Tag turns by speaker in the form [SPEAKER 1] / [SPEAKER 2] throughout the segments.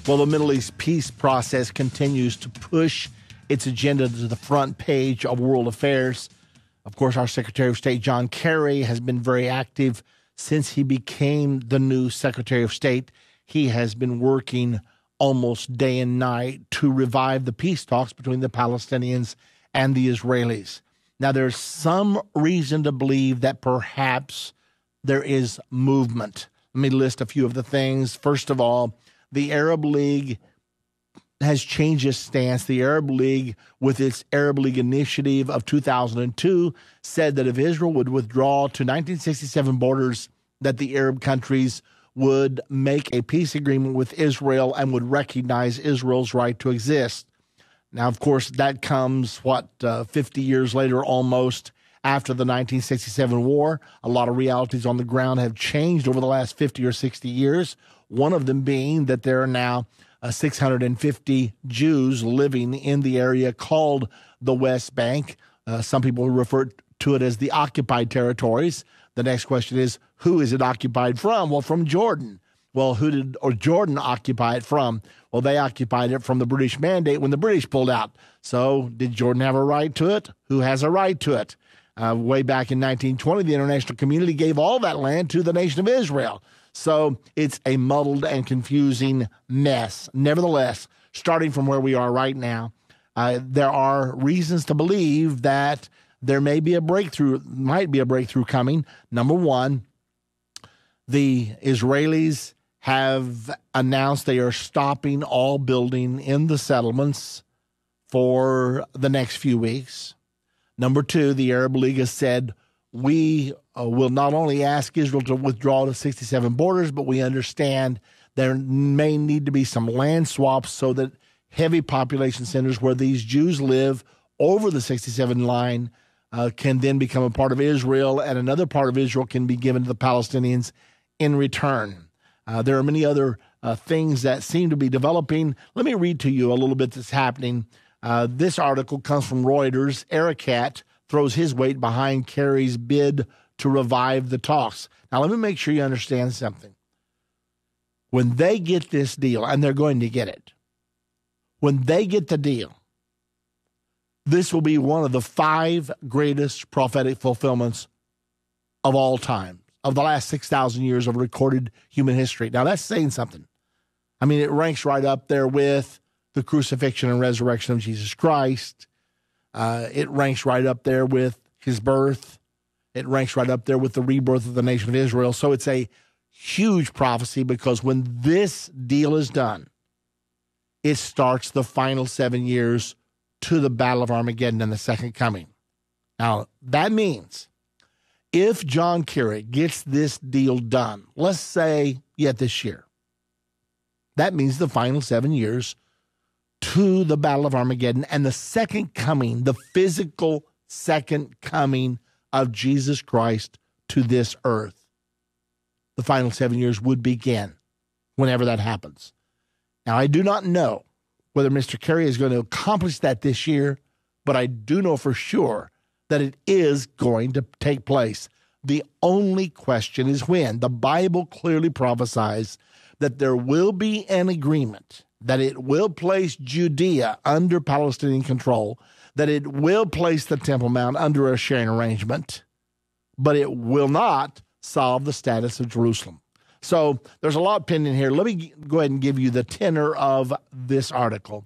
[SPEAKER 1] Well, the Middle East peace process continues to push its agenda to the front page of world affairs. Of course, our Secretary of State, John Kerry, has been very active since he became the new Secretary of State. He has been working almost day and night to revive the peace talks between the Palestinians and the Israelis. Now, there's some reason to believe that perhaps there is movement. Let me list a few of the things. First of all, the Arab League has changed its stance. The Arab League, with its Arab League initiative of 2002, said that if Israel would withdraw to 1967 borders, that the Arab countries would make a peace agreement with Israel and would recognize Israel's right to exist. Now, of course, that comes, 50 years later almost after the 1967 war. A lot of realities on the ground have changed over the last 50 or 60 years. One of them being that there are now 650 Jews living in the area called the West Bank. Some people refer to it as the occupied territories. The next question is, who is it occupied from? Well, from Jordan. Well, who did Jordan occupy it from? Well, they occupied it from the British Mandate when the British pulled out. So did Jordan have a right to it? Who has a right to it? Way back in 1920, the international community gave all that land to the nation of Israel. So it's a muddled and confusing mess. Nevertheless, starting from where we are right now, there are reasons to believe that there might be a breakthrough coming. Number one, the Israelis have announced they are stopping all building in the settlements for the next few weeks. Number two, the Arab League has said, we will not only ask Israel to withdraw to 67 borders, but we understand there may need to be some land swaps so that heavy population centers where these Jews live over the 67 line can then become a part of Israel, and another part of Israel can be given to the Palestinians in return. There are many other things that seem to be developing. Let me read to you a little bit that's happening. This article comes from Reuters. Arakat throws his weight behind Kerry's bid to revive the talks. Now, let me make sure you understand something. When they get this deal, and they're going to get it, when they get the deal, this will be one of the 5 greatest prophetic fulfillments of all time, of the last 6,000 years of recorded human history. Now, that's saying something. I mean, it ranks right up there with the crucifixion and resurrection of Jesus Christ. It ranks right up there with his birth. It ranks right up there with the rebirth of the nation of Israel. So it's a huge prophecy because when this deal is done, it starts the final 7 years to the Battle of Armageddon and the Second Coming. Now, that means if John Kerry gets this deal done, let's say yet this year, that means the final 7 years to the Battle of Armageddon and the second coming, the physical second coming of Jesus Christ to this earth. The final 7 years would begin whenever that happens. Now, I do not know whether Mr. Kerry is going to accomplish that this year, but I do know for sure that it is going to take place. The only question is when. The Bible clearly prophesies that there will be an agreement, that it will place Judea under Palestinian control, that it will place the Temple Mount under a sharing arrangement, but it will not solve the status of Jerusalem. So there's a lot pending here. Let me go ahead and give you the tenor of this article.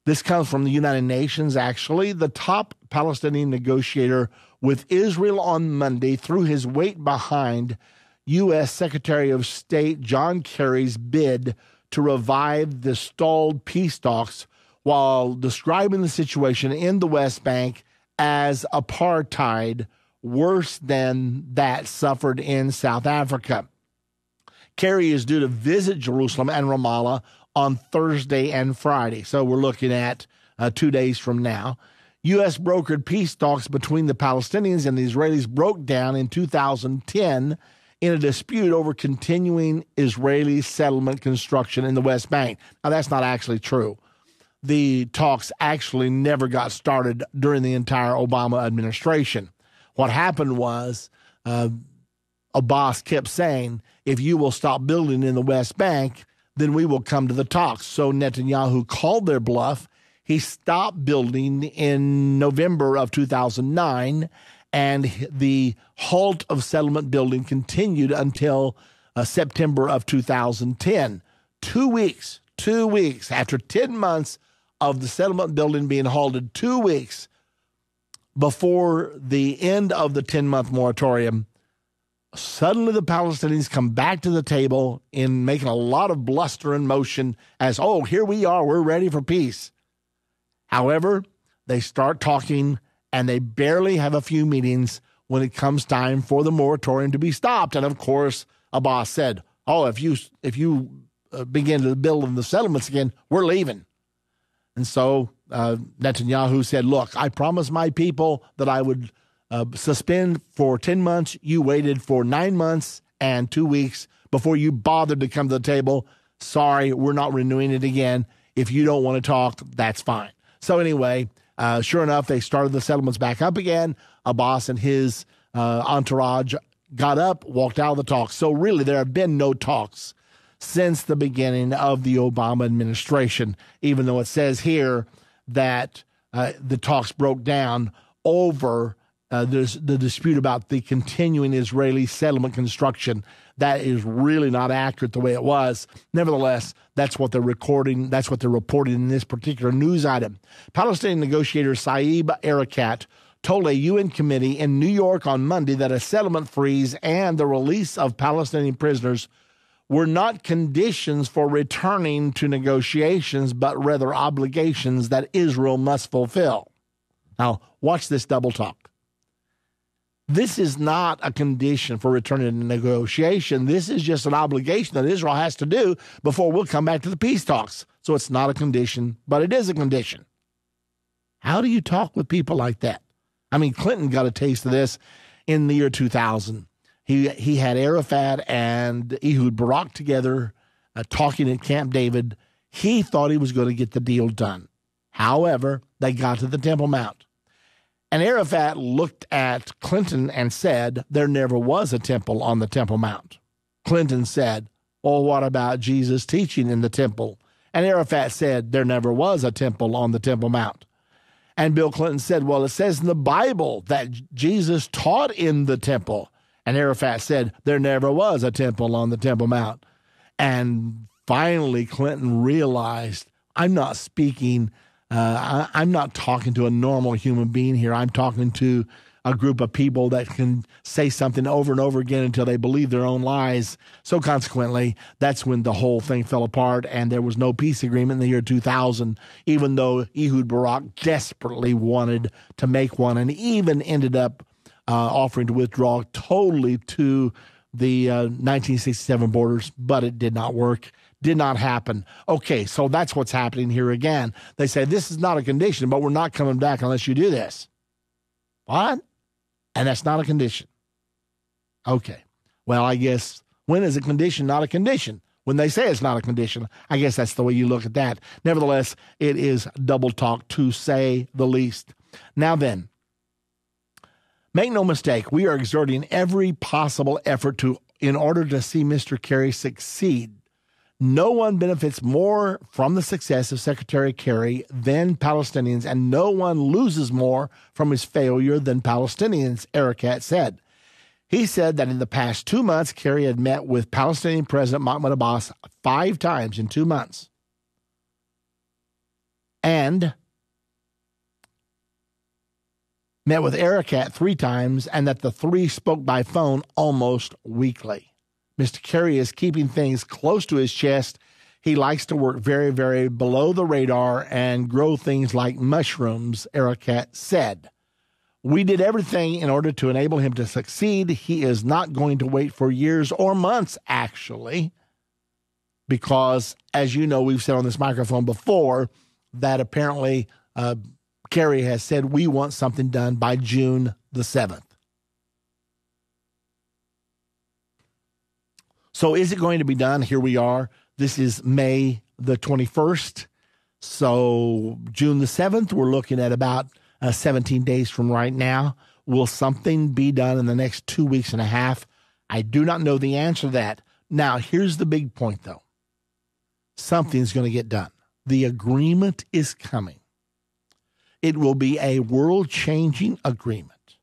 [SPEAKER 1] This comes from the United Nations, actually. The top Palestinian negotiator with Israel on Monday threw his weight behind U.S. Secretary of State John Kerry's bid to revive the stalled peace talks while describing the situation in the West Bank as apartheid, worse than that suffered in South Africa. Kerry is due to visit Jerusalem and Ramallah on Thursday and Friday, so we're looking at 2 days from now. U.S. brokered peace talks between the Palestinians and the Israelis broke down in 2010 in a dispute over continuing Israeli settlement construction in the West Bank. Now, that's not actually true. The talks actually never got started during the entire Obama administration. What happened was Abbas kept saying, if you will stop building in the West Bank, then we will come to the talks. So Netanyahu called their bluff. He stopped building in November of 2009, and the halt of settlement building continued until September of 2010. 2 weeks after 10 months of the settlement building being halted, 2 weeks before the end of the 10-month moratorium, suddenly the Palestinians come back to the table in making a lot of bluster and motion as, oh, here we are, we're ready for peace. However, they start talking, and they barely have a few meetings when it comes time for the moratorium to be stopped. And of course, Abbas said, oh, if you begin to build in the settlements again, we're leaving. And so Netanyahu said, look, I promised my people that I would suspend for 10 months. You waited for 9 months and 2 weeks before you bothered to come to the table. Sorry, we're not renewing it again. If you don't want to talk, that's fine. So anyway, sure enough, they started the settlements back up again. Abbas and his entourage got up, walked out of the talks. So really, there have been no talks since the beginning of the Obama administration, even though it says here that the talks broke down over the dispute about the continuing Israeli settlement construction. That is really not accurate the way it was. Nevertheless, that's what they're recording. That's what they're reporting in this particular news item. Palestinian negotiator Saeb Erekat told a UN committee in New York on Monday that a settlement freeze and the release of Palestinian prisoners were not conditions for returning to negotiations, but rather obligations that Israel must fulfill. Now, watch this double talk. This is not a condition for returning to negotiation. This is just an obligation that Israel has to do before we'll come back to the peace talks. So it's not a condition, but it is a condition. How do you talk with people like that? I mean, Clinton got a taste of this in the year 2000. He had Arafat and Ehud Barak together talking at Camp David. He thought he was going to get the deal done. However, they got to the Temple Mount. And Arafat looked at Clinton and said, there never was a temple on the Temple Mount. Clinton said, well, what about Jesus' teaching in the temple? And Arafat said, there never was a temple on the Temple Mount. And Bill Clinton said, well, it says in the Bible that Jesus taught in the temple. And Arafat said, there never was a temple on the Temple Mount. And finally, Clinton realized, I'm not speaking I'm not talking to a normal human being here. I'm talking to a group of people that can say something over and over again until they believe their own lies. So consequently, that's when the whole thing fell apart, and there was no peace agreement in the year 2000, even though Ehud Barak desperately wanted to make one and even ended up offering to withdraw totally to the 1967 borders, but it did not work. Did not happen. Okay, so that's what's happening here again. They say this is not a condition, but we're not coming back unless you do this. What? And that's not a condition. Okay. Well, I guess when is a condition not a condition? When they say it's not a condition, I guess that's the way you look at that. Nevertheless, it is double talk to say the least. Now then, make no mistake, we are exerting every possible effort in order to see Mr. Kerry succeed. No one benefits more from the success of Secretary Kerry than Palestinians, and no one loses more from his failure than Palestinians, Erekat said. He said that in the past 2 months, Kerry had met with Palestinian President Mahmoud Abbas 5 times in 2 months. And met with Erekat 3 times, and that the 3 spoke by phone almost weekly. Mr. Kerry is keeping things close to his chest. He likes to work very, very below the radar and grow things like mushrooms, Erekat said. We did everything in order to enable him to succeed. He is not going to wait for years or months, actually, because, as you know, we've said on this microphone before that apparently Kerry has said we want something done by June the 7th. So is it going to be done? Here we are. This is May the 21st. So June the 7th, we're looking at about 17 days from right now. Will something be done in the next 2 weeks and a half? I do not know the answer to that. Now, here's the big point, though. something's going to get done. The agreement is coming. It will be a world-changing agreement.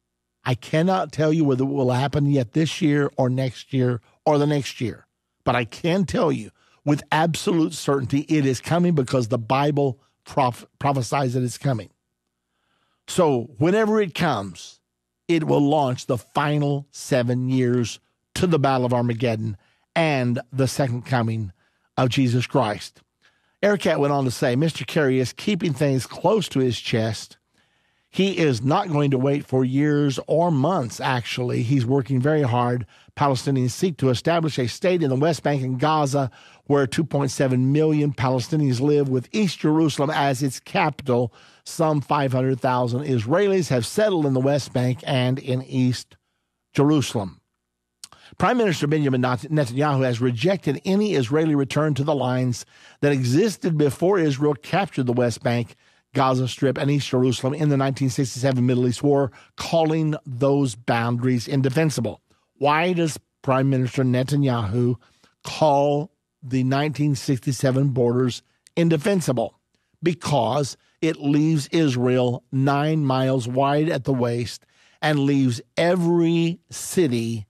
[SPEAKER 1] I cannot tell you whether it will happen yet this year or next year or the next year, but I can tell you with absolute certainty it is coming because the Bible prophesies that it's coming. So whenever it comes, it will launch the final 7 years to the Battle of Armageddon and the second coming of Jesus Christ. Ericat went on to say, Mr. Kerry is keeping things close to his chest. He is not going to wait for years or months, actually. He's working very hard. Palestinians seek to establish a state in the West Bank and Gaza where 2.7 million Palestinians live, with East Jerusalem as its capital. Some 500,000 Israelis have settled in the West Bank and in East Jerusalem. Prime Minister Benjamin Netanyahu has rejected any Israeli return to the lines that existed before Israel captured the West Bank, Gaza Strip, and East Jerusalem in the 1967 Middle East War, calling those boundaries indefensible. Why does Prime Minister Netanyahu call the 1967 borders indefensible? Because it leaves Israel 9 miles wide at the waist and leaves every city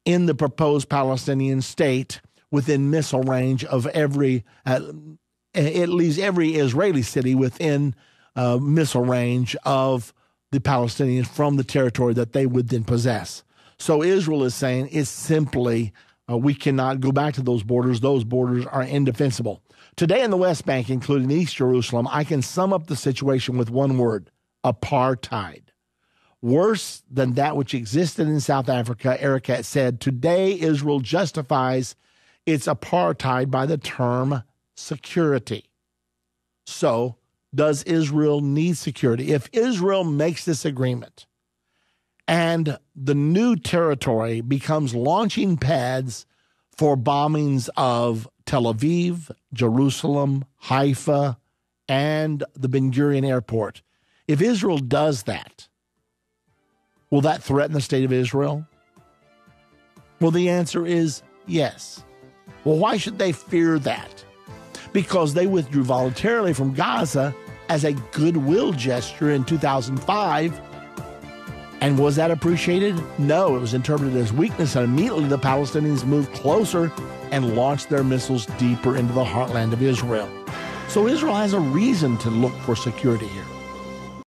[SPEAKER 1] in the proposed Palestinian state within missile range of it leaves every Israeli city within missile range of the Palestinians from the territory that they would then possess. So Israel is saying it's simply, we cannot go back to those borders. Those borders are indefensible. Today in the West Bank, including East Jerusalem, I can sum up the situation with one word: apartheid. Worse than that which existed in South Africa, Ericat said, today Israel justifies its apartheid by the term security. So, does Israel need security? If Israel makes this agreement and the new territory becomes launching pads for bombings of Tel Aviv, Jerusalem, Haifa, and the Ben Gurion Airport, if Israel does that, will that threaten the state of Israel? Well, the answer is yes. Well, why should they fear that? Because they withdrew voluntarily from Gaza as a goodwill gesture in 2005. And was that appreciated? No, it was interpreted as weakness, and immediately the Palestinians moved closer and launched their missiles deeper into the heartland of Israel. So Israel has a reason to look for security here.